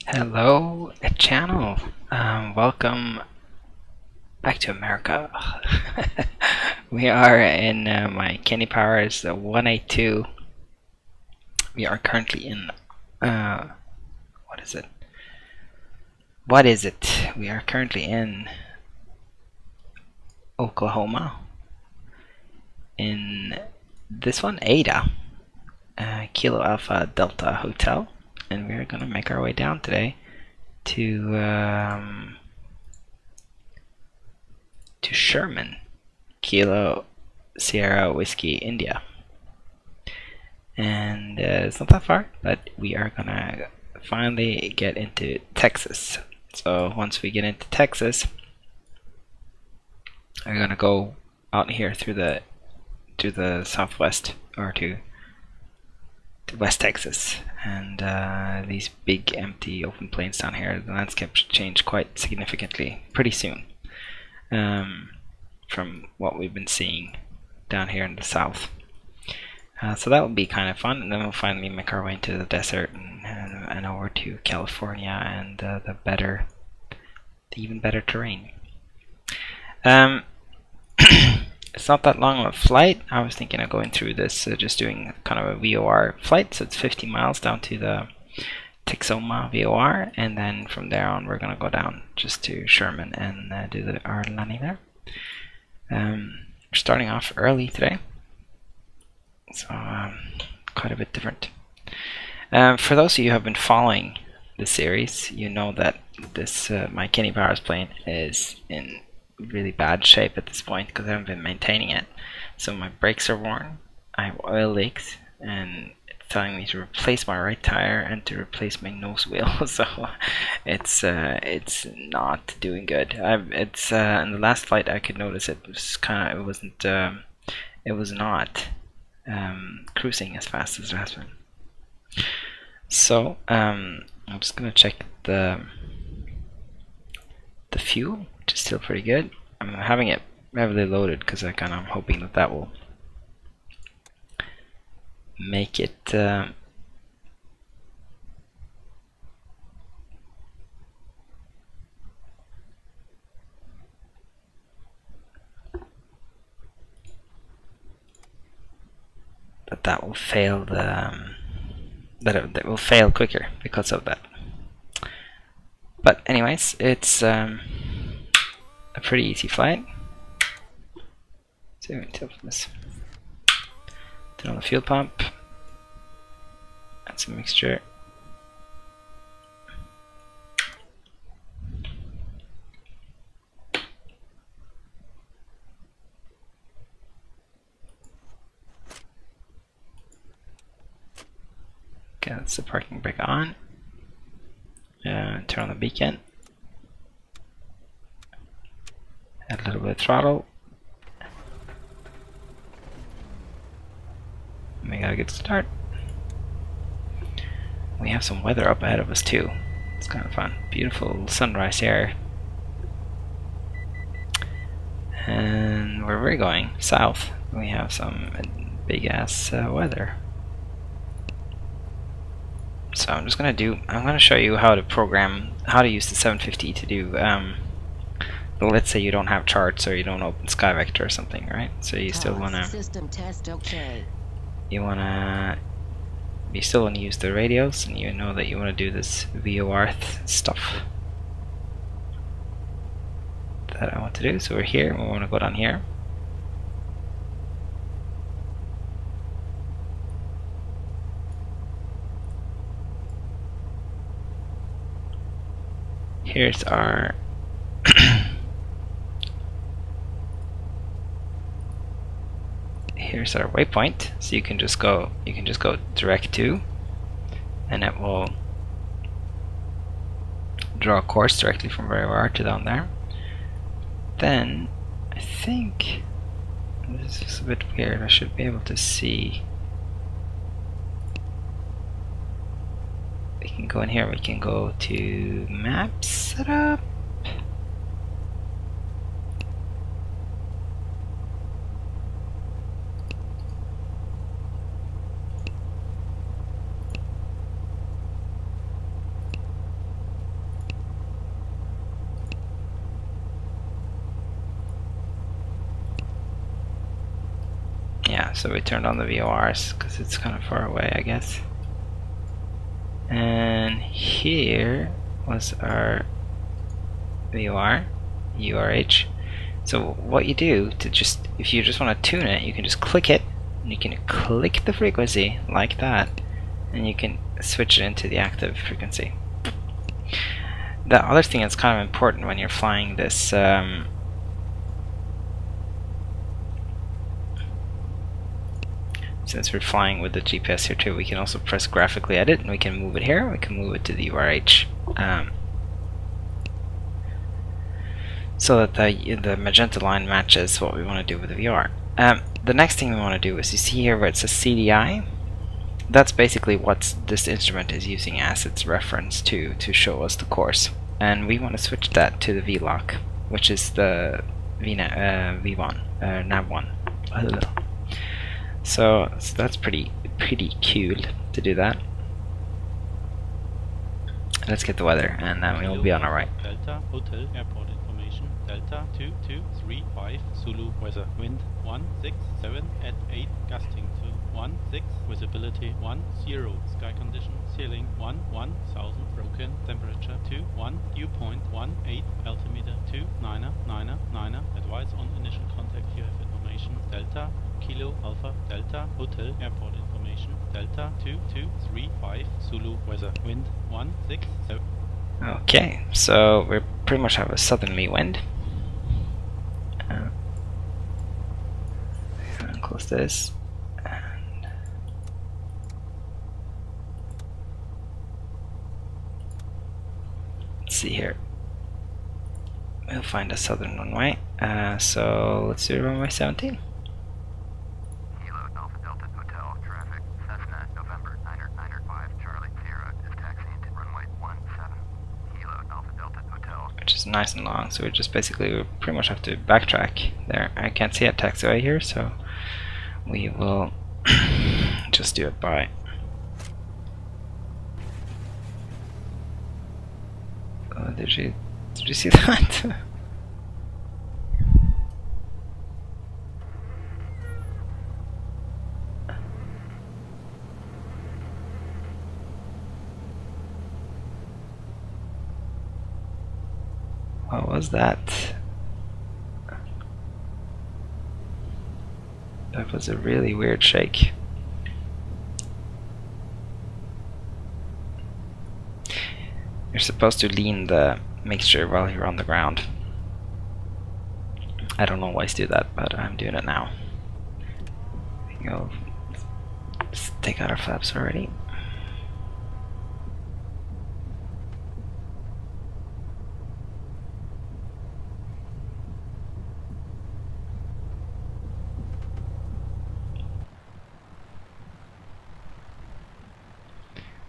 Hello, channel. Welcome back to America. We are in my Kenny Powers 182. We are currently in what is it? What is it? We are currently in Oklahoma. In this one, Ada, Kilo Alpha Delta Hotel. And we're gonna make our way down today to Sherman, Kilo Sierra Whiskey, India. And it's not that far, but we are gonna finally get into Texas. So once we get into Texas, we're gonna go out here through the southwest, or to West Texas, and these big empty open plains down here. The landscape should change quite significantly pretty soon from what we've been seeing down here in the south. So that will be kind of fun, and then we'll finally make our way into the desert and over to California and the even better terrain. It's not that long of a flight. I was thinking of going through this, just doing kind of a VOR flight. So it's 50 miles down to the Texoma VOR, and then from there on we're going to go down just to Sherman and do our landing there. We're starting off early today, so quite a bit different. For those of you who have been following the series, you know that this my Kenny Powers plane is in really bad shape at this point because I haven't been maintaining it. So my brakes are worn, I have oil leaks, and it's telling me to replace my right tire and to replace my nose wheel. So it's not doing good. It's in the last flight I could notice it was it was not cruising as fast as it has been. So I'm just gonna check the fuel, which is still pretty good. I'm having it heavily loaded because I'm hoping that that will make it that will fail that will fail quicker because of that. But anyways, it's a pretty easy flight. So tilt this. Turn on the fuel pump. Add some mixture. Okay, that's the parking brake on. Turn on the beacon. Add a little bit of throttle. We got a good start. We have some weather up ahead of us too. It's kind of fun. Beautiful sunrise here. And where we're going, south, we have some big ass weather. So I'm gonna show you how to program, how to use the 750 to do let's say you don't have charts or you don't open Sky Vector or something, right? So you still wanna system test okay. You still wanna use the radios, and you know that you wanna do this VOR stuff that I want to do. So we're here, and we wanna go down here. Here's our here's our waypoint. So you can just go direct to, and it will draw a course directly from where we are to down there. Then I think this is a bit weird. I should be able to see. We can go in here. We can go to map setup. So we turned on the VORs because it's kind of far away, I guess. And here was our VOR, URH. So what you do to just, if you just want to tune it, you can just click it, and you can click the frequency like that, and you can switch it into the active frequency. The other thing that's kind of important when you're flying this since we're flying with the GPS here too, we can also press graphically edit, and we can move it here, we can move it to the URH, so that the magenta line matches what we want to do with the VR. The next thing we want to do is, you see here where it says CDI, that's basically what this instrument is using as its reference to show us the course, and we want to switch that to the VLOC, which is the V1, nav1. So that's pretty cool to do that. Let's get the weather, and then we'll be on our right. Delta Hotel Airport information. Delta 2235 Zulu weather. Wind 167 at 8, gusting to 16, visibility 10, sky condition ceiling 1000, broken temperature 21, dew point 18, altimeter 2999. Advice on initial contact. You have information. Delta Kilo Alpha Delta Hotel Airport information. Delta 2235 Zulu weather. Wind 167. Okay, so we pretty much have a southerly wind. Close this. And let's see here. We'll find a southern runway. So let's do runway 17. Nice and long, so we pretty much have to backtrack there. I can't see a taxiway here, so we will just do it by did you see that? What was that? That was a really weird shake. You're supposed to lean the mixture while you're on the ground. I don't always do that, but I'm doing it now. Let's take out our flaps already.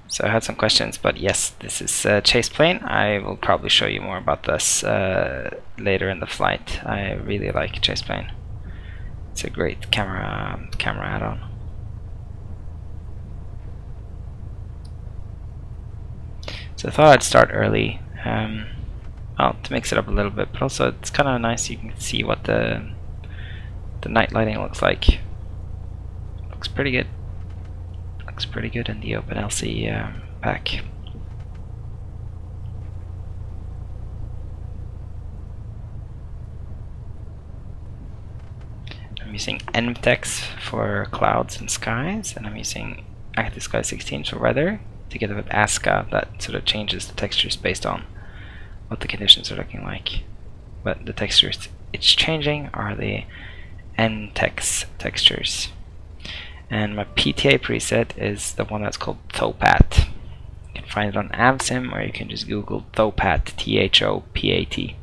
So I had some questions, but yes, this is Chaseplane. I will probably show you more about this later in the flight. I really like Chaseplane. It's a great camera add-on. So I thought I'd start early, well, to mix it up a little bit, but also it's kind of nice. You can see what the night lighting looks like. Looks pretty good. Looks pretty good in the OpenLC pack. I'm using Envtex for clouds and skies, and I'm using Active Sky 16 for weather, together with ASCA that sort of changes the textures based on what the conditions are looking like. But the textures it's changing are the Envtex textures. And my PTA preset is the one that's called Thopat. You can find it on accusim, or you can just Google Thopat, T-H-O-P-A-T.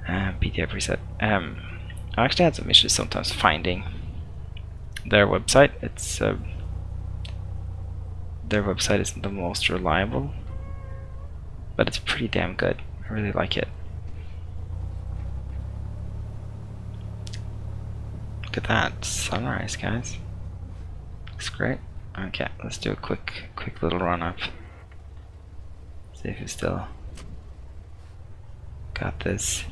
PTA preset. I actually had some issues sometimes finding their website. It's their website isn't the most reliable, but it's pretty damn good. I really like it. Look at that sunrise, guys. Looks great. Okay, let's do a quick little run up. See if we still got this.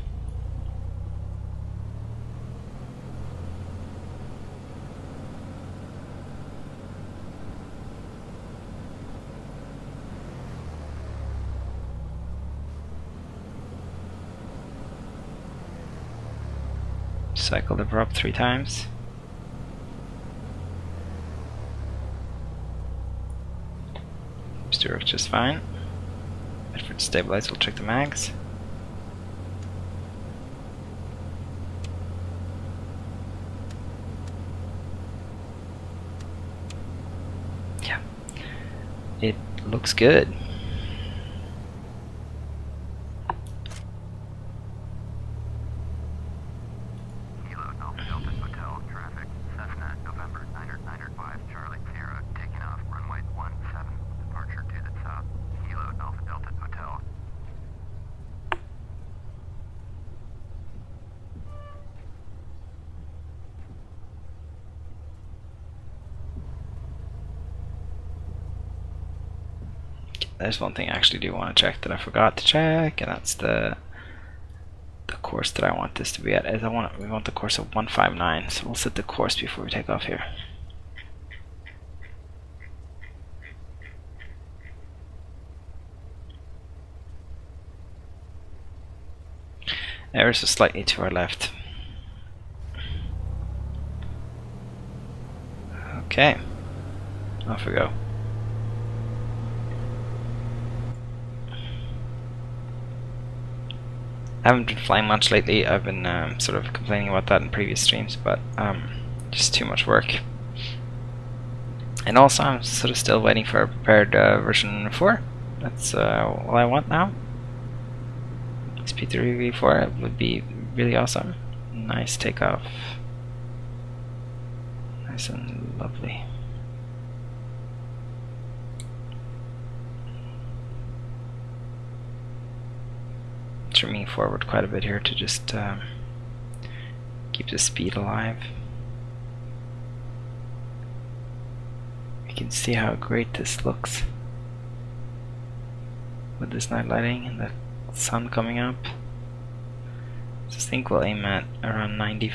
cycle the prop 3 times. Seems to work just fine. Wait for it to stabilize, we'll check the mags. Yeah, it looks good. There's one thing I actually do want to check that I forgot to check, and that's the course that I want this to be at. Is we want the course of 159, so we'll set the course before we take off here. Ever so slightly to our left. Okay, off we go. I haven't been flying much lately. I've been sort of complaining about that in previous streams, but just too much work. And also, I'm sort of still waiting for a prepared version 4. That's all I want now. SP3V4 would be really awesome. Nice takeoff. Nice and lovely. Trimming forward quite a bit here to just keep the speed alive. You can see how great this looks with this night lighting and the sun coming up. So I think we'll aim at around 90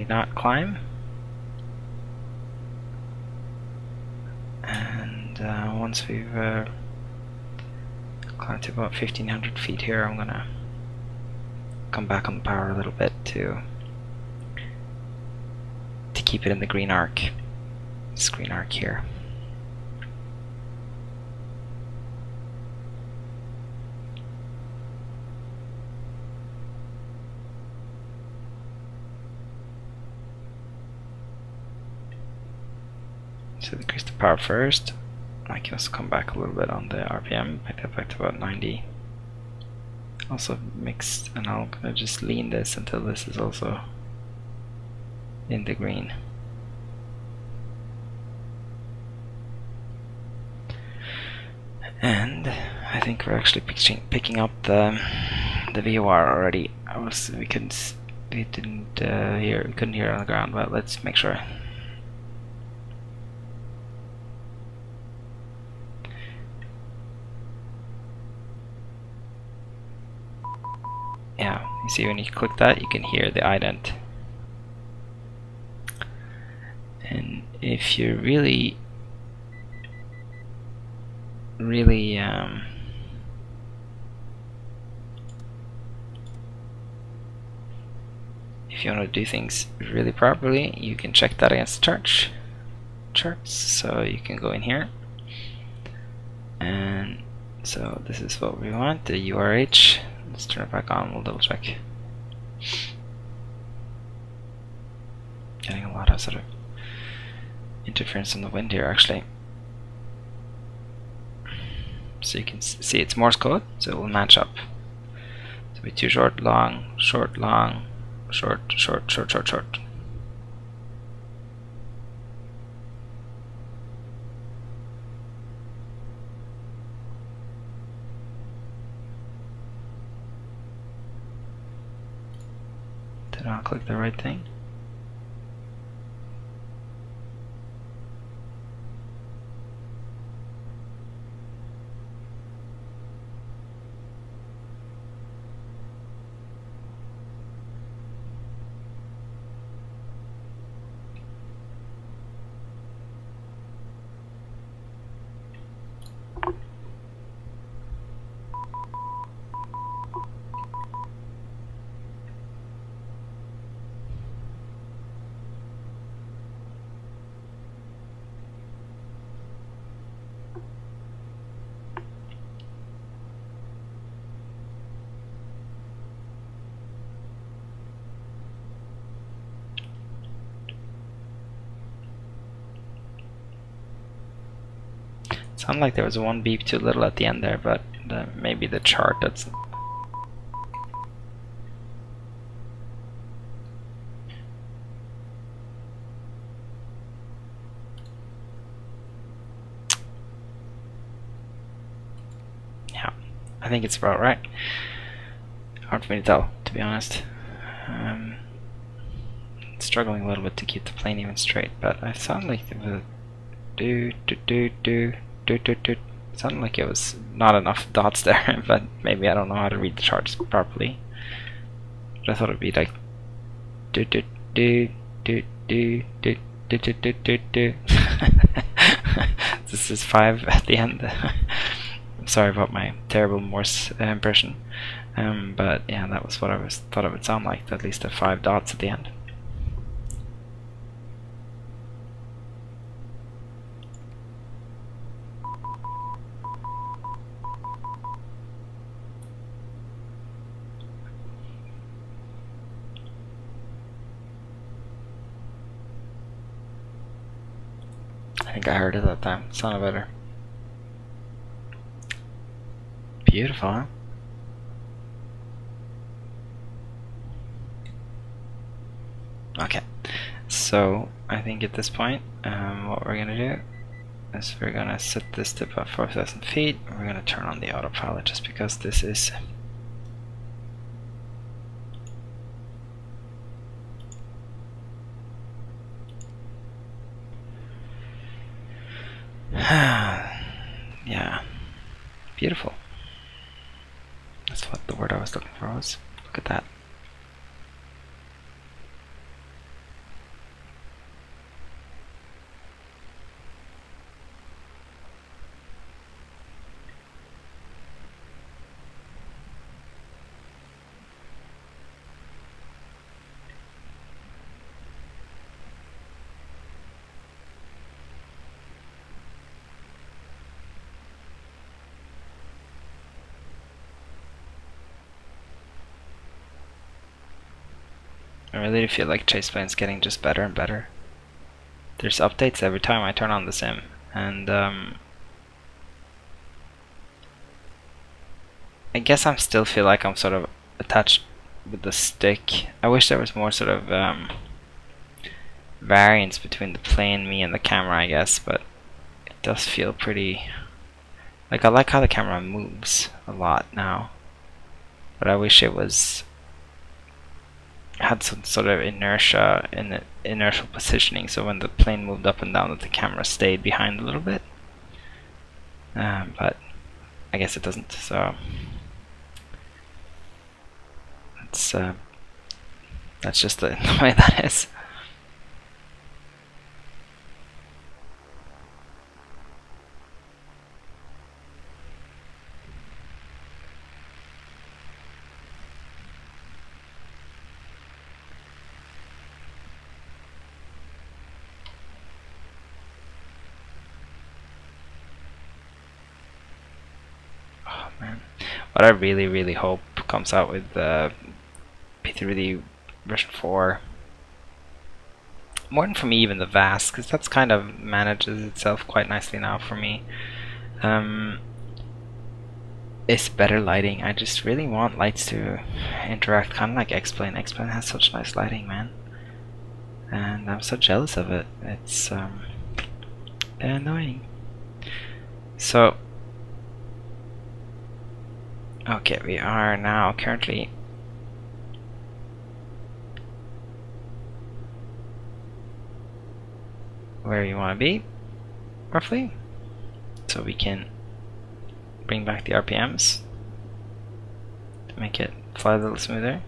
knot climb, and once we've climbed to about 1500 feet here, I'm gonna come back on the power a little bit to keep it in the green arc. This green arc here. So decrease the power first. I can also come back a little bit on the RPM, make that back to about 90. Also mixed, and I'm gonna just lean this until this is also in the green. And I think we're actually picking up the VOR already. We couldn't hear it on the ground, but let's make sure. Yeah, you see when you click that, you can hear the ident. And if you're really if you want to do things really properly, you can check that against the charts. So you can go in here, and so this is what we want, the URH. Let's turn it back on, we'll double check. Getting a lot of sort of interference on the wind here actually. So you can see it's Morse code, so it will match up. So we too short, long, short, long, short, short, short, short, short. Did I click the right thing? Sounded like there was one beep too little at the end there, but maybe the chart that's... Yeah, I think it's about right. Hard for me to tell, to be honest. Struggling a little bit to keep the plane even straight, but I sound like there was sounded like it was not enough dots there, but maybe I don't know how to read the charts properly. But I thought it'd be like This is 5 at the end. I'm sorry about my terrible Morse impression, but yeah, that was what I thought it would sound like, at least the 5 dots at the end. I think I heard it that time. Sounded better. Beautiful, huh? Okay, so I think at this point, what we're gonna do is we're gonna set this to about 4,000 feet. We're gonna turn on the autopilot just because this is yeah, beautiful. That's what the word I was looking for was. Look at that. I really feel like Chaseplane's getting just better and better. There's updates every time I turn on the sim, and I guess I still feel like I'm sort of attached with the stick. I wish there was more sort of variance between the plane, me, and the camera, I guess, but it does feel pretty... Like, I like how the camera moves a lot now, but I wish it was... had some sort of inertia in the inertial positioning, so when the plane moved up and down that the camera stayed behind a little bit, but I guess it doesn't, so that's just the way that is. What I really hope comes out with P3D version 4, more than for me even the VAS, because that's kind of manages itself quite nicely now for me, is better lighting. I just really want lights to interact, kind of like X-Plane. X-Plane has such nice lighting, man, and I'm so jealous of it. It's annoying. So okay, we are now currently where you want to be, roughly. So we can bring back the RPMs to make it fly a little smoother.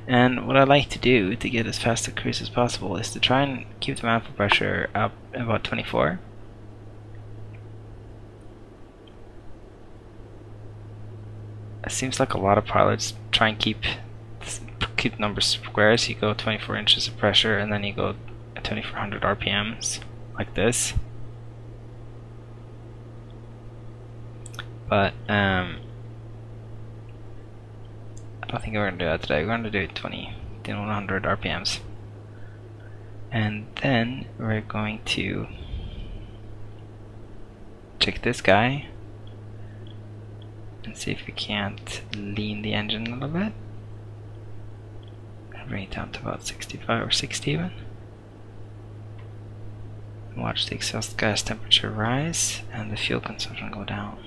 And what I like to do to get as fast a cruise as possible is to try and keep the manifold pressure up about 24. It seems like a lot of pilots try and keep numbers squares. You go 24 inches of pressure and then you go at 2400 RPMs like this. But I don't think we're gonna do that today. We're gonna do 100 RPMs, and then we're going to check this guy and see if we can't lean the engine a little bit. Bring it down to about 65 or 60 even. Watch the exhaust gas temperature rise and the fuel consumption go down.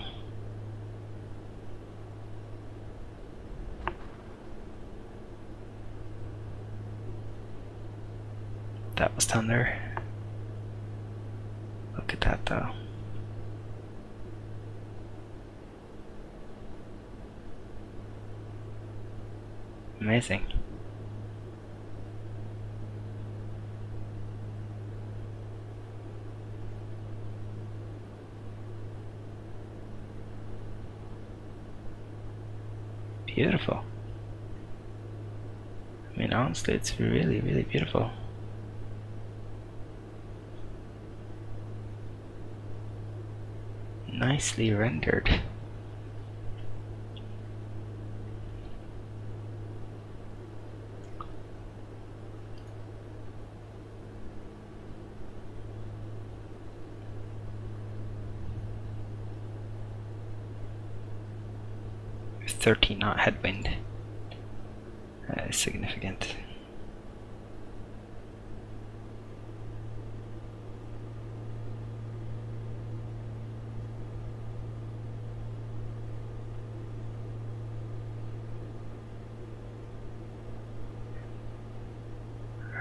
That was thunder. Look at that though. Amazing. Beautiful. I mean, honestly, it's really, really beautiful. Nicely rendered. With 13 knot headwind. That is significant.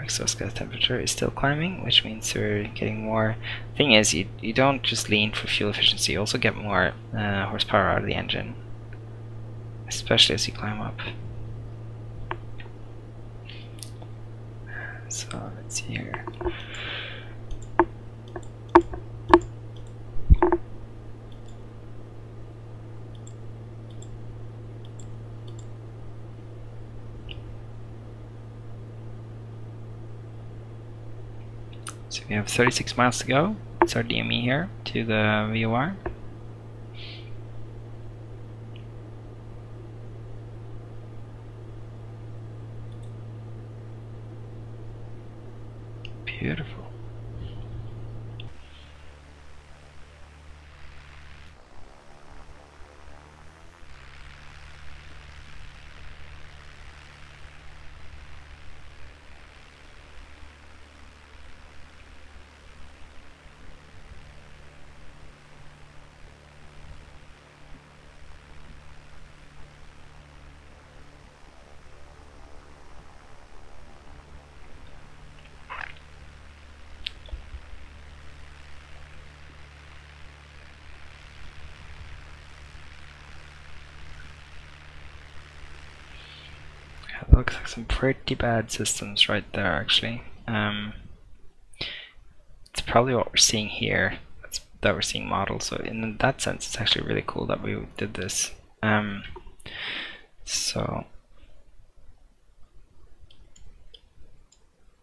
Exhaust gas temperature is still climbing, which means we're getting more. Thing is, you don't just lean for fuel efficiency, you also get more horsepower out of the engine, especially as you climb up. So let's see here. So we have 36 miles to go. It's our DME here to the VOR. Beautiful. Looks like some pretty bad systems right there, actually. It's probably what we're seeing here, that we're seeing models. So in that sense, it's actually really cool that we did this. So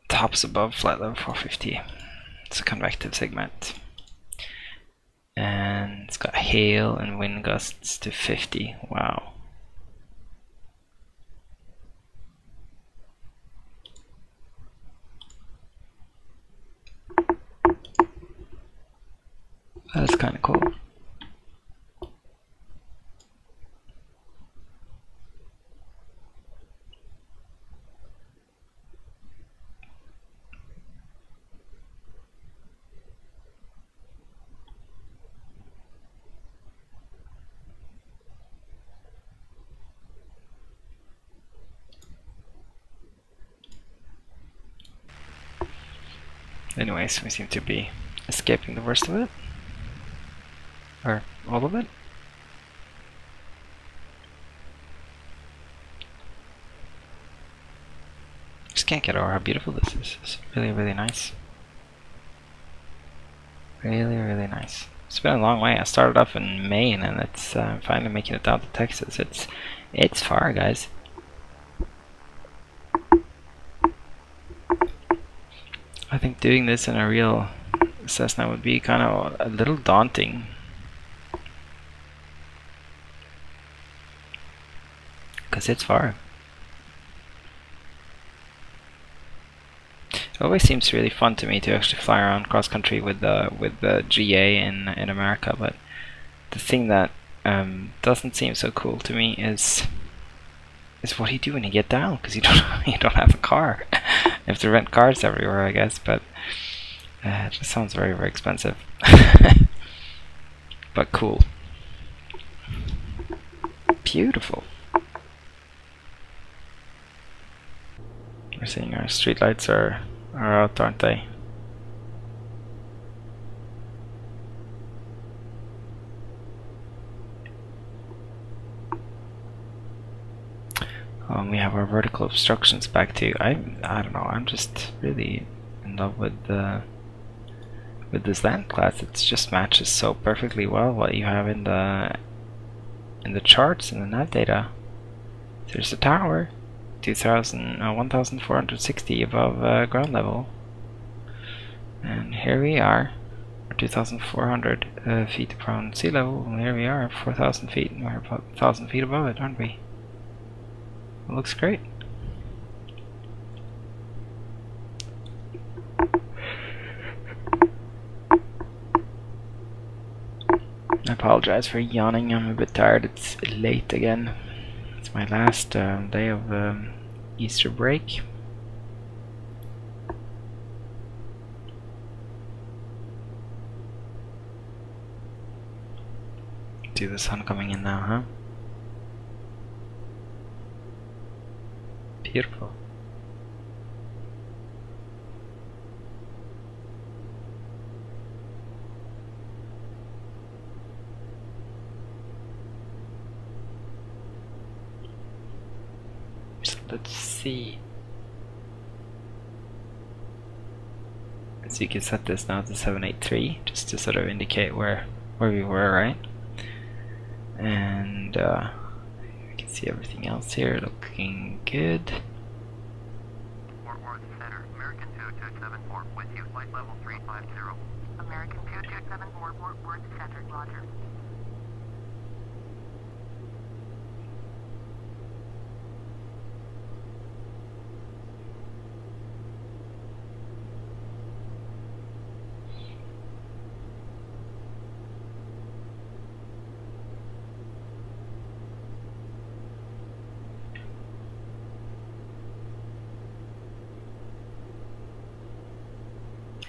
tops above flight level 450. It's a convective segment, and it's got hail and wind gusts to 50. Wow. That's kind of cool. Anyways, we seem to be escaping the worst of it. Or all of it. Just can't get over how beautiful this is. It's really, really nice. Really, really nice. It's been a long way. I started off in Maine, and it's finally making it down to Texas. It's far, guys. I think doing this in a real Cessna would be kind of a little daunting. Because it's far. It always seems really fun to me to actually fly around cross country with the GA in America, but the thing that doesn't seem so cool to me is what do you do when you get down? Because you don't have a car. You have to rent cars everywhere, I guess. But it just sounds very, very expensive. But cool. Beautiful. We're seeing our streetlights are out, aren't they? We have our vertical obstructions back too. I don't know. I'm just really in love with this land class. It just matches so perfectly well what you have in the charts and the nav data. There's a tower, 1,460 above ground level, and here we are, 2,400 feet from sea level, and here we are, 4,000 feet. We're about 1,000 feet above it, aren't we? It looks great. I apologize for yawning. I'm a bit tired. It's late again. It's my last day of Easter break. See the sun coming in now, huh? Beautiful. So let's see. So you can set this now to 783 just to sort of indicate where we were, right? And you can see everything else here looking good. Fort Worth Center, American 2274, with you, flight level 350. American 2274, Fort Worth Center, roger.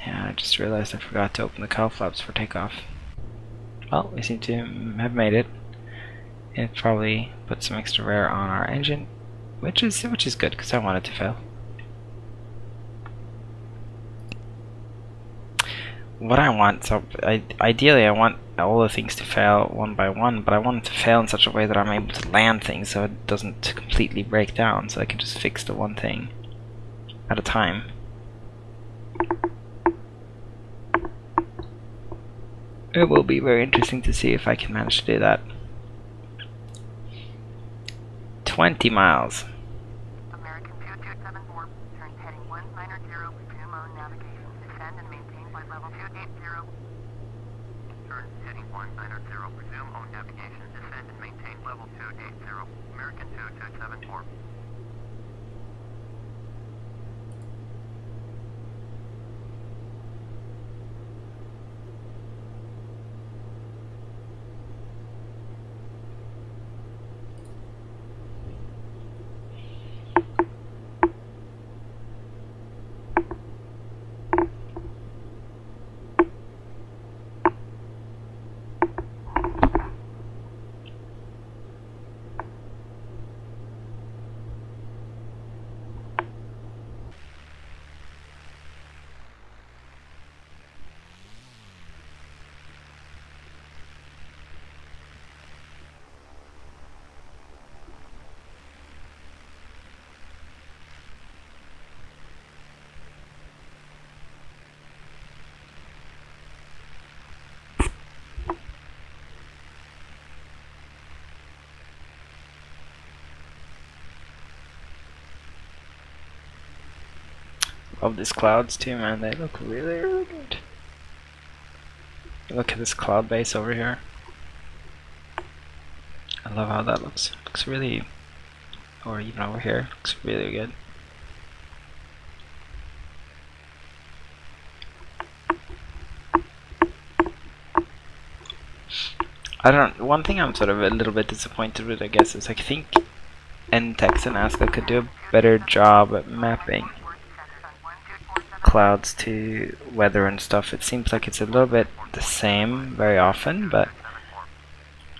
Yeah, I just realized I forgot to open the cowl flaps for takeoff. Well, we seem to have made it. It probably put some extra wear on our engine, which is good because I want it to fail. What I want, so ideally I want all the things to fail one by one, but I want it to fail in such a way that I'm able to land things so it doesn't completely break down, so I can just fix the one thing at a time. It will be very interesting to see if I can manage to do that. 20 miles. American 2274, turn heading 190, resume on navigation, descend and maintain flight level 280. Turn heading 190, resume on navigation, descend and maintain level 280. American 2274. Love these clouds too, man. They look really, really good. Look at this cloud base over here. I love how that looks. Looks really, or even over here, looks really good. I don't. One thing I'm sort of a little bit disappointed with, I guess, is I think Envtex and ASCII could do a better job at mapping clouds to weather and stuff. It seems like it's a little bit the same very often, but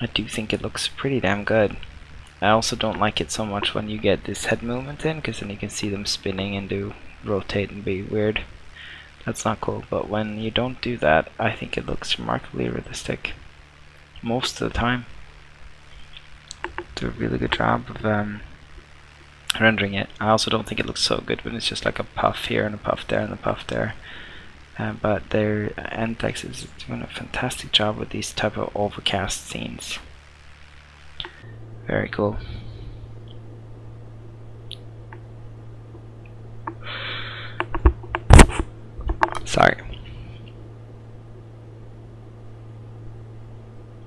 I do think it looks pretty damn good. I also don't like it so much when you get this head movement in, because then you can see them spinning and do rotate and be weird. That's not cool, but when you don't do that, I think it looks remarkably realistic most of the time. Do a really good job of rendering it. I also don't think it looks so good when it's just like a puff here and a puff there and a puff there. But their Envtex is doing a fantastic job with these type of overcast scenes. Very cool. Sorry.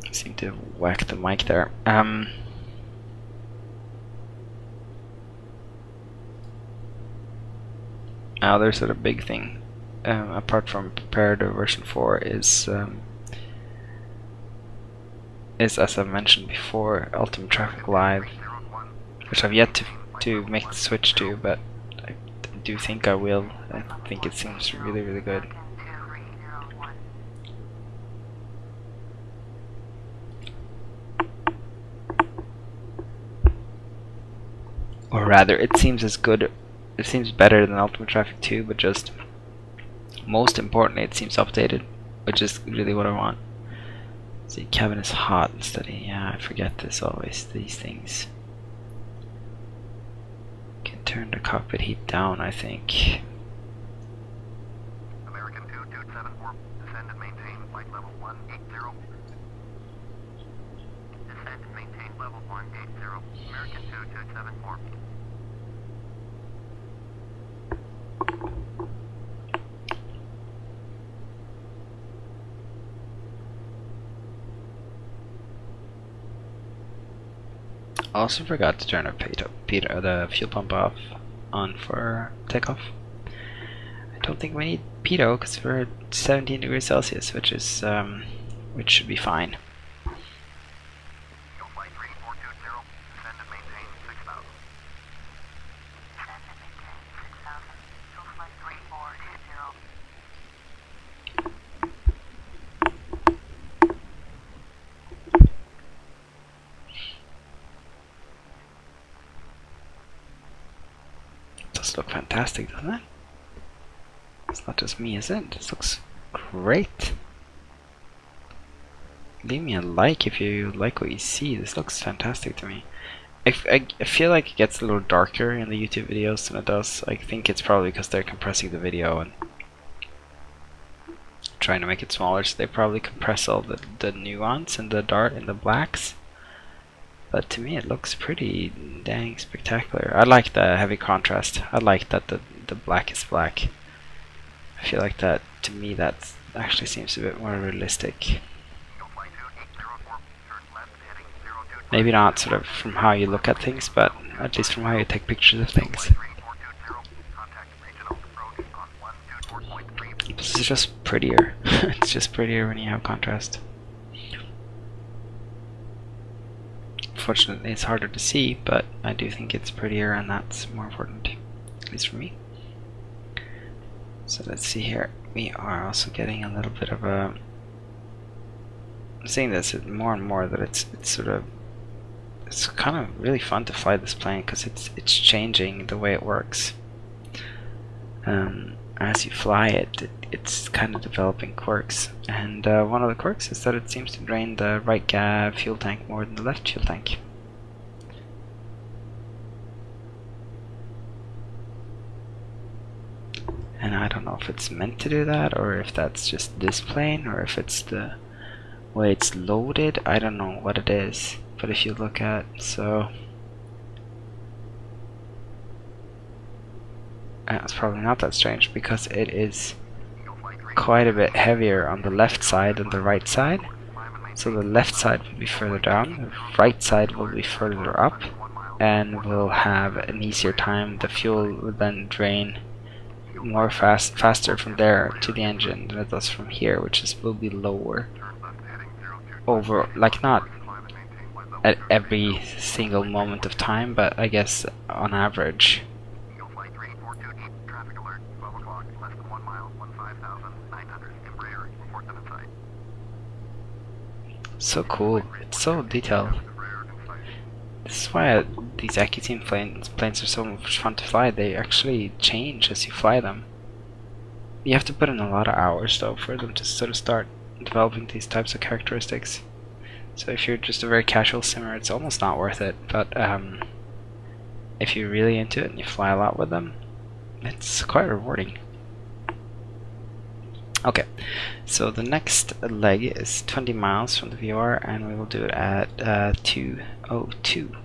I seem to whack the mic there. Now there's sort of big thing, apart from prepared version 4, is as I've mentioned before, Ultimate Traffic Live, which I've yet to make the switch to, but I do think I will. I think it seems really, really good. Or rather, it seems as good. It seems better than Ultimate Traffic 2, but just most importantly, it seems updated, which is really what I want. See, cabin is hot and steady. Yeah, I forget this always. These things. Can turn the cockpit heat down, I think. American 2274, descend and maintain flight level 180. Descend and maintain level 180. American 2274. I also forgot to turn the fuel pump on for takeoff. I don't think we need pitot because we're at 17 degrees Celsius, which is which should be fine. Flight 3420, descend and maintain 6000. Descend and maintain 6000. Flight 3420. Does look fantastic, doesn't it? It's not just me, is it? This looks great. Leave me a like if you like what you see. This looks fantastic to me. I feel like it gets a little darker in the YouTube videos than it does. I think it's probably because they're compressing the video and trying to make it smaller, so they probably compress all the nuance and the dark and the blacks. But to me it looks pretty dang spectacular. I like the heavy contrast. I like that the black is black. I feel like that, to me, that actually seems a bit more realistic. Maybe not sort of from how you look at things, but at least from how you take pictures of things. This is just prettier. It's just prettier when you have contrast. Fortunately, it's harder to see, but I do think it's prettier, and that's more important, at least for me. So let's see here. We are also getting a little bit of a. I'm seeing this more and more that it's sort of. It's kind of really fun to fly this plane because it's changing the way it works. As you fly it, it's kind of developing quirks, and one of the quirks is that it seems to drain the right fuel tank more than the left fuel tank. And I don't know if it's meant to do that, or if that's just this plane, or if it's the way it's loaded. I don't know what it is, but if you look at, so it's probably not that strange because it is quite a bit heavier on the left side than the right side. So the left side will be further down, the right side will be further up, and will have an easier time. The fuel will then drain more faster from there to the engine than it does from here, which will be lower. over, like not at every single moment of time, but I guess on average. Eagle Flight 3422, traffic alert, 12 o'clock, less than 1 mile, 15,900, Embraer, report them in sight. So cool, it's so detailed. This is why these accusim planes are so much fun to fly. They actually change as you fly them. You have to put in a lot of hours though for them to sort of start developing these types of characteristics. So if you're just a very casual simmer, it's almost not worth it, but if you're really into it and you fly a lot with them, it's quite rewarding. Okay, so the next leg is 20 miles from the VOR, and we will do it at 202.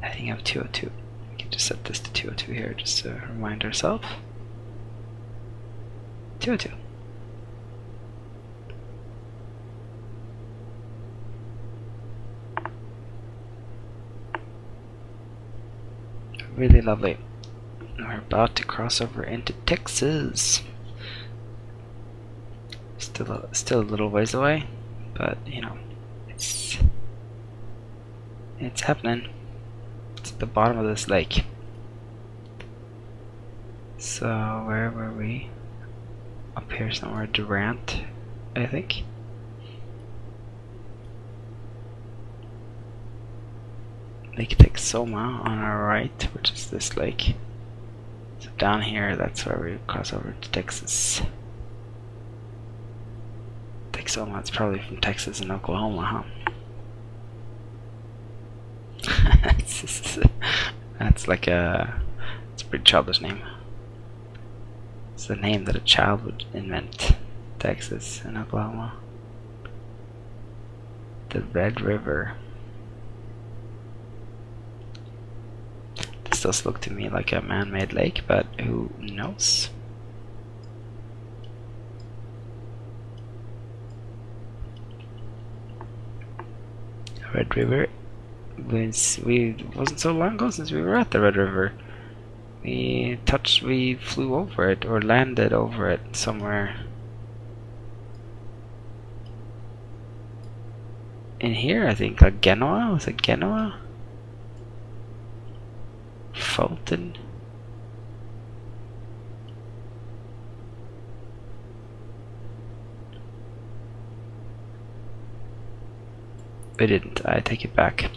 Heading up 202. We can just set this to 202 here just to remind ourselves. 202. Really lovely. We're about to cross over into Texas. Still a little ways away, but you know, it's happening. It's at the bottom of this lake. So where were we? Up here somewhere, Durant, I think. Lake Texoma on our right, which is this lake. So down here, that's where we cross over to Texas. Texoma, it's probably from Texas and Oklahoma, huh? That's like it's a pretty childish name. It's the name that a child would invent. Texas and Oklahoma. The Red River. This does look to me like a man-made lake, but who knows? Red River wasn't so long ago since we were at the Red River. We flew over it or landed over it somewhere in here. I think like Genoa. Was it Genoa? Fulton. We didn't. I take it back.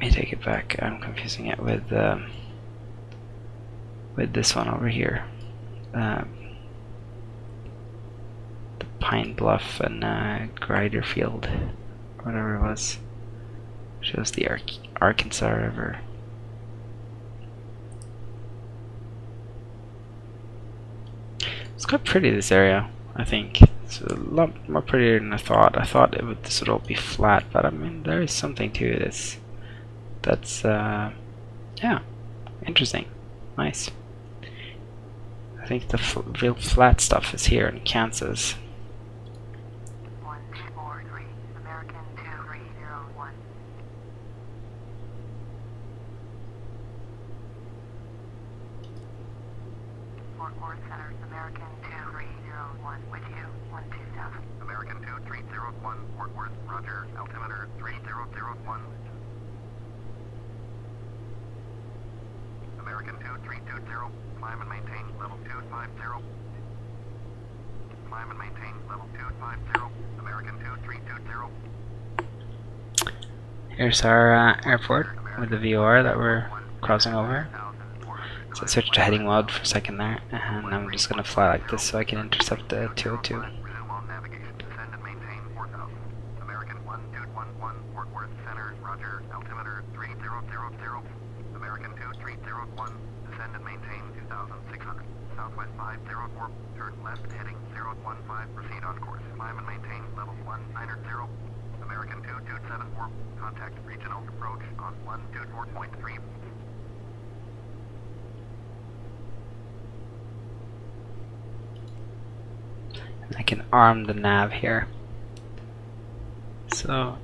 I take it back. I'm confusing it with this one over here. The Pine Bluff and Grider Field, whatever it was. Shows the Arkansas River. It's quite pretty, this area, I think. It's a lot more prettier than I thought. I thought this would all be flat, but I mean, there is something to this. That's, yeah, interesting. Nice. I think the real flat stuff is here in Kansas. 143, American 2301. Fort Worth Center, American 2301, with you, 12000. American 2301, Fort Worth, roger, altimeter 3001. American 2320, climb and maintain level 250. Climb and maintain level 250. American 2320. Here's our airport with the VOR that we're crossing over. So I switched to heading mode for a second there, and I'm just gonna fly like this so I can intercept the 202. Resume on navigation. Descend and maintain 4000. American 1211, Fort Worth Center, roger, altimeter 3000. American 2301, descend and maintain 2600. Southwest 504, turn left heading 015, proceed on course. Climb and maintain level 190. American 2274, contact regional approach on 124.3. I can arm the nav here. So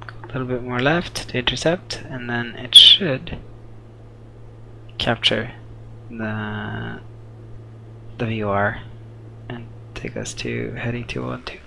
go a little bit more left to intercept, and then it should capture the VOR and take us to heading 212.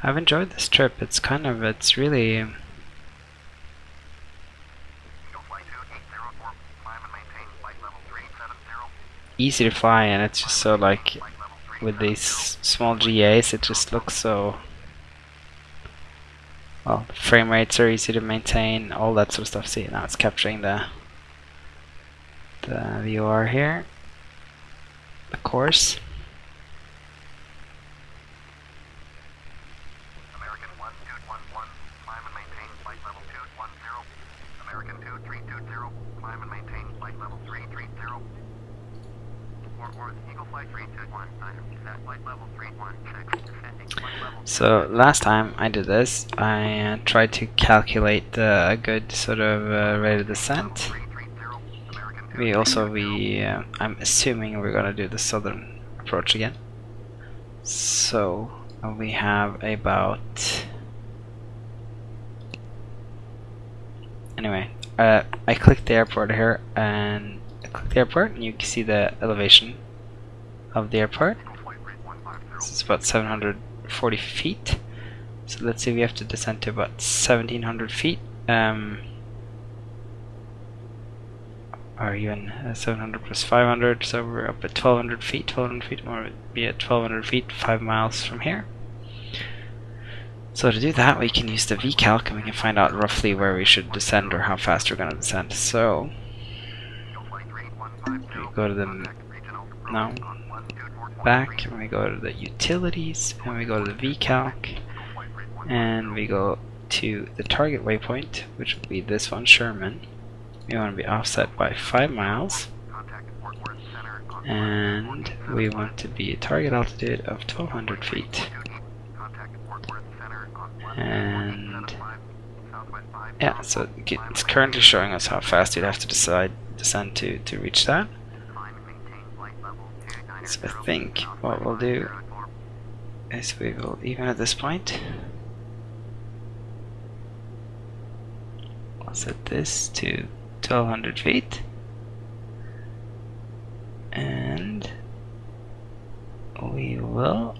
I've enjoyed this trip. It's really easy to fly, and it's just so like with these small GAs, it just looks so well. The frame rates are easy to maintain, all that sort of stuff. See, now it's capturing the VOR here, the course. So last time I did this, I tried to calculate a good sort of rate of descent. I'm assuming we're gonna do the southern approach again. So we have about. Anyway, I clicked the airport here, and you can see the elevation of the airport. This is about 740 feet. So let's say we have to descend to about 1700 feet. Or even 700 plus 500, so we're up at 1200 feet. 1200 feet, or we'd be at 1200 feet, 5 miles from here. So to do that, we can use the vcalc, and we can find out roughly where we should descend or how fast we're going to descend. So we go to the back, and we go to the utilities, and we go to the vcalc, and we go to the target waypoint, which will be this one, Sherman. We want to be offset by 5 miles, and we want to be a target altitude of 1200 feet. And yeah, so it's currently showing us how fast you'd have to descend to reach that. So I think what we'll do is we will, even at this point, I'll set this to 1200 feet, and we will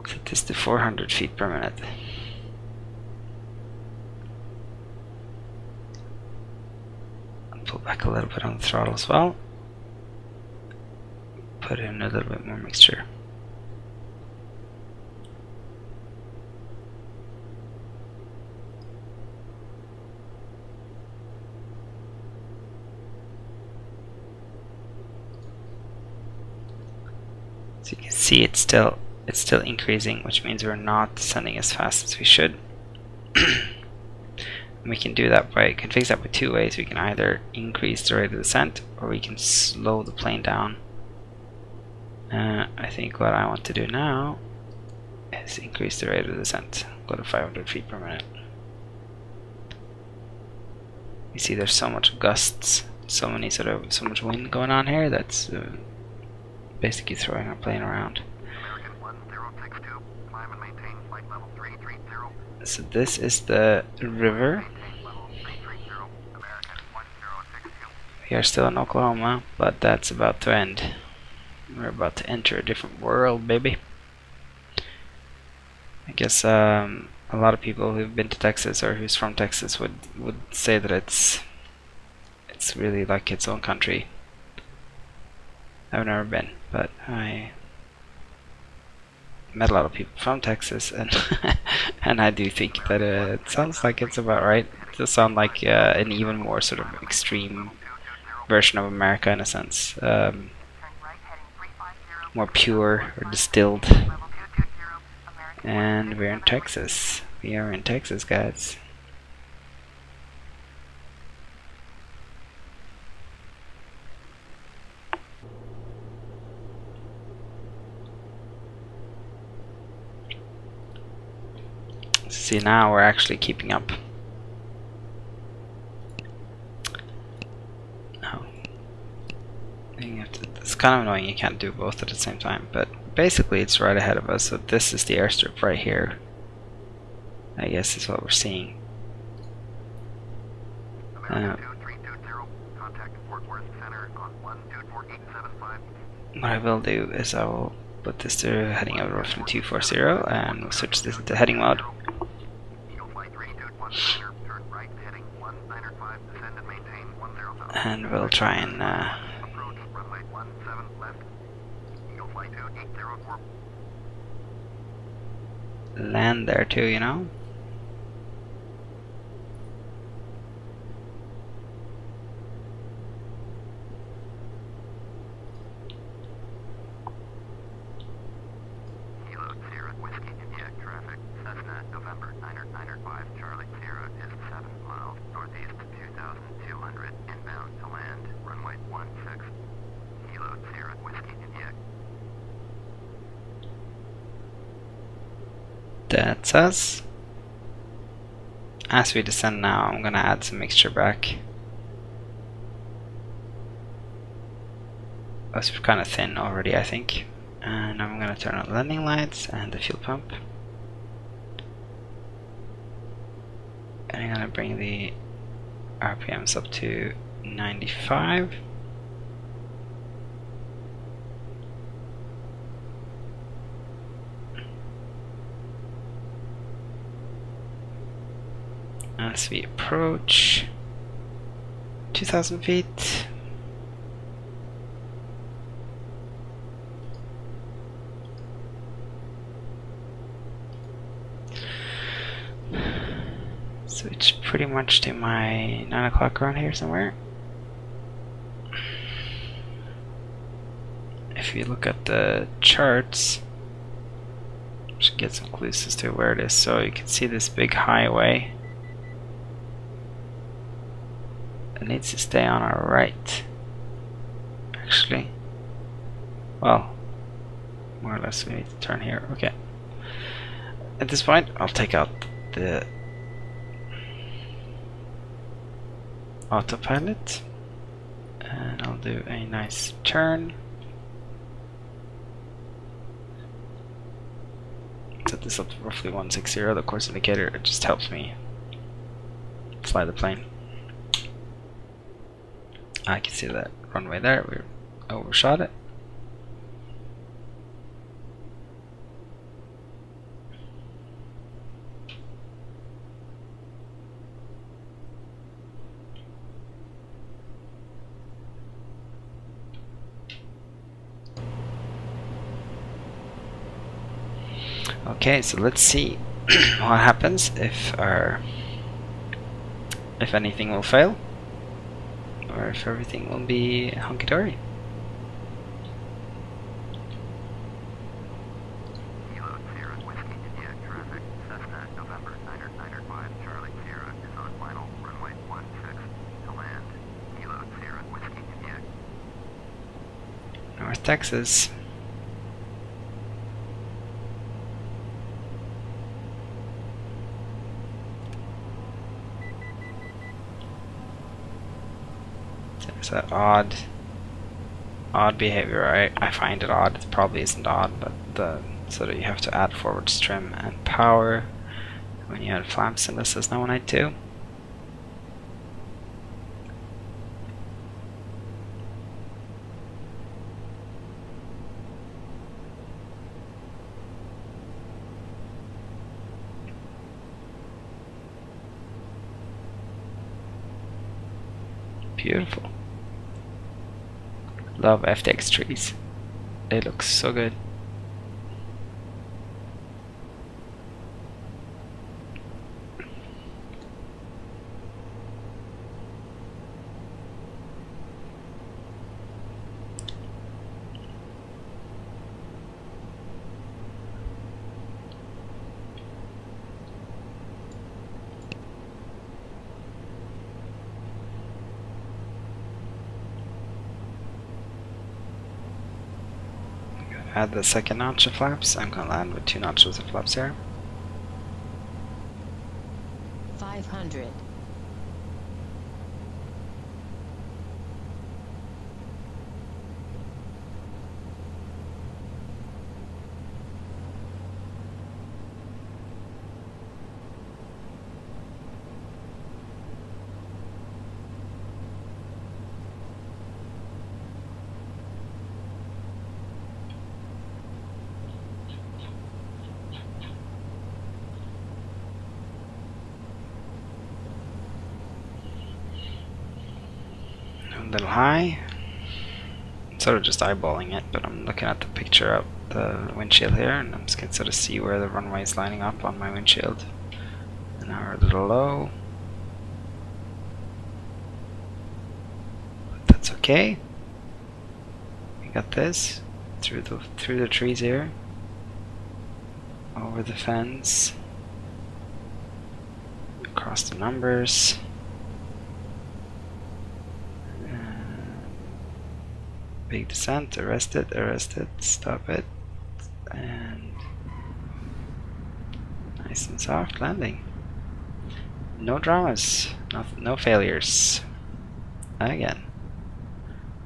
set this to 400 feet per minute. I'll pull back a little bit on the throttle as well, put in a little bit more mixture. So you can see it's still increasing, which means we're not descending as fast as we should. And we can do that can fix that by two ways. We can either increase the rate of descent, or we can slow the plane down. I think what I want to do now is increase the rate of descent. Go to 500 feet per minute. You see there's so much gusts, so much wind going on here that's basically throwing our plane around. So this is the river. We are still in Oklahoma, but that's about to end. We're about to enter a different world, baby. I guess a lot of people who've been to Texas or who's from Texas would say that it's really like its own country. I've never been, but I met a lot of people from Texas, and and I do think that it sounds like it's about right. It does sound like an even more sort of extreme version of America in a sense, more pure or distilled. And we're in Texas. We are in Texas, guys. See, now we're actually keeping up. Oh. It's kind of annoying you can't do both at the same time, but basically it's right ahead of us, so this is the airstrip right here. I guess is what we're seeing. What I will do is I will put this to heading over from 240 and we'll switch this into heading mode. And we'll try and land there too, you know? That's us. As we descend now, I'm gonna add some mixture back. That's kind of thin already, I think. And I'm gonna turn on landing lights and the fuel pump. And I'm gonna bring the RPMs up to 95. As we approach 2,000 feet, switch pretty much to my 9 o'clock around here somewhere. If you look at the charts, should get some clues as to where it is. So you can see this big highway. It needs to stay on our right, actually. Well, more or less we need to turn here. Okay. At this point, I'll take out the autopilot and I'll do a nice turn. Set this up to roughly 160. The course indicator, it just helps me fly the plane. I can see that runway there, we overshot it. Okay, so let's see what happens if anything will fail. Or if everything will be hunky-dory. North Texas. Is that odd behavior? I find it odd. It probably isn't odd, but so that you have to add forward trim and power when you add flaps in the Cessna 182. Beautiful. Love Envtex trees. They look so good. Add the second notch of flaps. I'm gonna land with 2 notches of flaps here. 500. A little high. I'm sort of just eyeballing it, but I'm looking at the picture of the windshield here, and I'm just going to sort of see where the runway is lining up on my windshield. And now we're a little low. But that's okay. We got this through the trees here, over the fence, across the numbers. Big descent, arrest it, stop it, and nice and soft landing. No dramas, no failures. Again.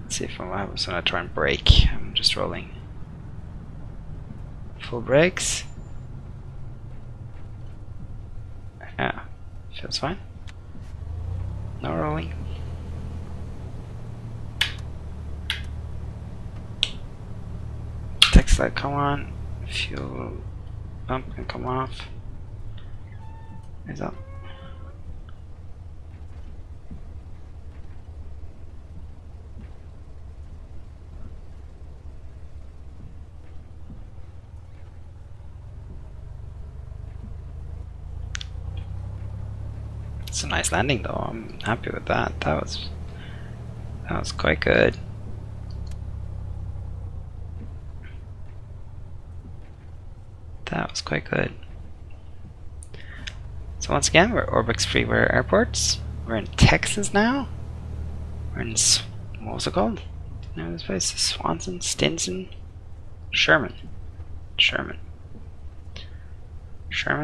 Let's see if I was gonna try and brake. I'm just rolling. Full brakes. Yeah, feels fine. No rolling. Text light come on, fuel pump can come off. Is up. It's a nice landing though. I'm happy with that. That was quite good. That was quite good. So once again, we're Orbx Freeware Airports. We're in Texas now. We're in, what was it called? The name of this place? Swanson? Stinson? Sherman,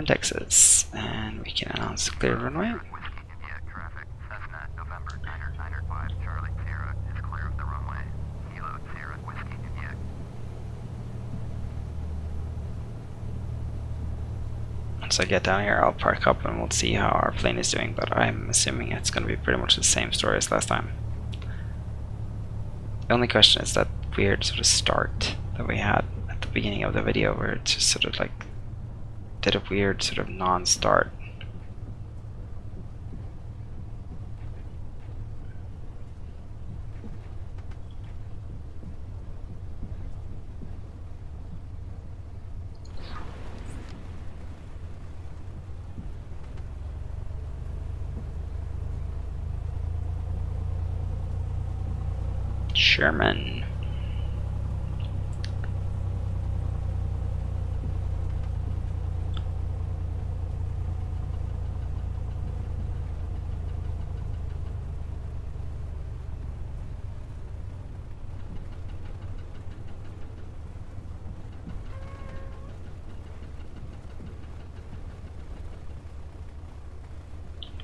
Texas. And we can announce clear runway. Once I get down here, I'll park up and we'll see how our plane is doing, but I'm assuming it's going to be pretty much the same story as last time. The only question is that weird sort of start that we had at the beginning of the video where it just sort of like did a weird sort of non-start. Sherman.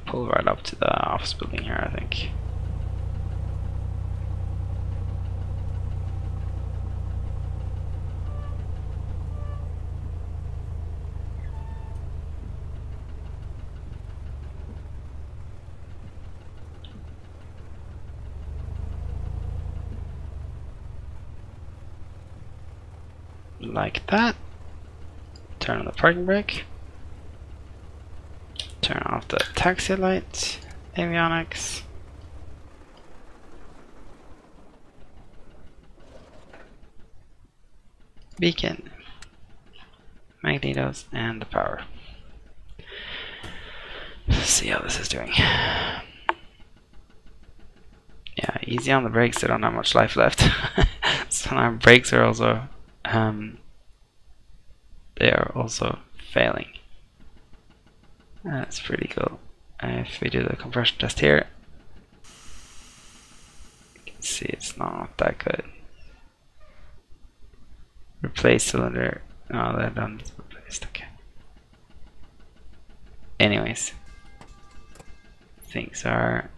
Pull right up to the office building here, I think. Like that. Turn on the parking brake. Turn off the taxi light, avionics. Beacon, magnetos, and the power. Let's see how this is doing. Yeah, easy on the brakes, they don't have much life left. So our brakes are also they are also failing. That's pretty cool. If we do the compression test here, you can see it's not that good. Replace cylinder. Oh, they're done. Replaced. Okay. Anyways, things are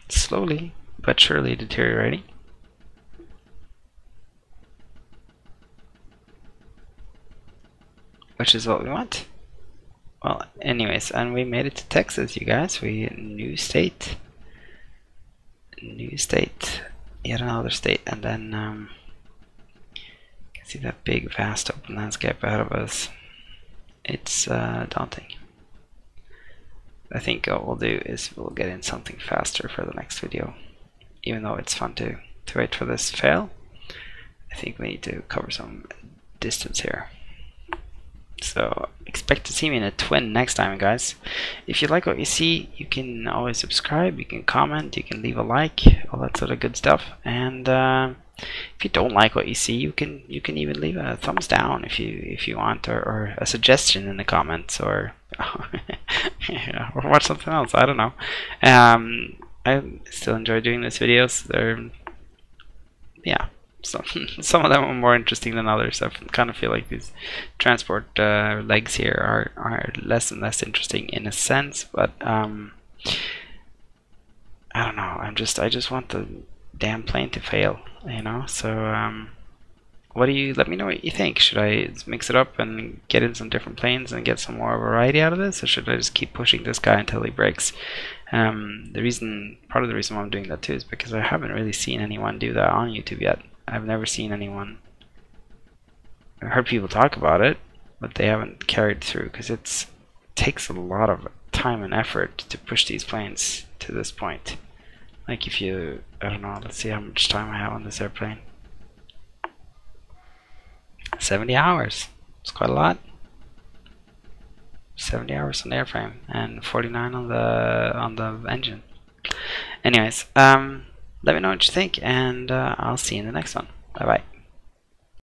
slowly but surely deteriorating. Which is what we want. Well, anyways, and we made it to Texas, you guys. New state, yet another state, and then you can see that big, vast open landscape ahead of us. It's daunting. I think what we'll do is we'll get in something faster for the next video, even though it's fun to wait for this to fail. I think we need to cover some distance here. So expect to see me in a twin next time, guys. If you like what you see, you can always subscribe, you can comment, you can leave a like, all that sort of good stuff. And if you don't like what you see, you can even leave a thumbs down if you want, or a suggestion in the comments, or yeah, or watch something else. I don't know. I still enjoy doing these videos. They're some of them are more interesting than others. I kind of feel like these transport legs here are less and less interesting in a sense, but I don't know. I just want the damn plane to fail, you know. So what do you? Let me know what you think. Should I mix it up and get in some different planes and get some more variety out of this, or should I just keep pushing this guy until he breaks? Part of the reason why I'm doing that too is because I haven't really seen anyone do that on YouTube yet. I've never seen anyone. I've heard people talk about it, but they haven't carried through, because it takes a lot of time and effort to push these planes to this point. Like if you, I don't know, let's see how much time I have on this airplane. 70 hours. It's quite a lot. 70 hours on the airframe and 49 on the engine. Anyways, let me know what you think, and I'll see you in the next one. Bye bye.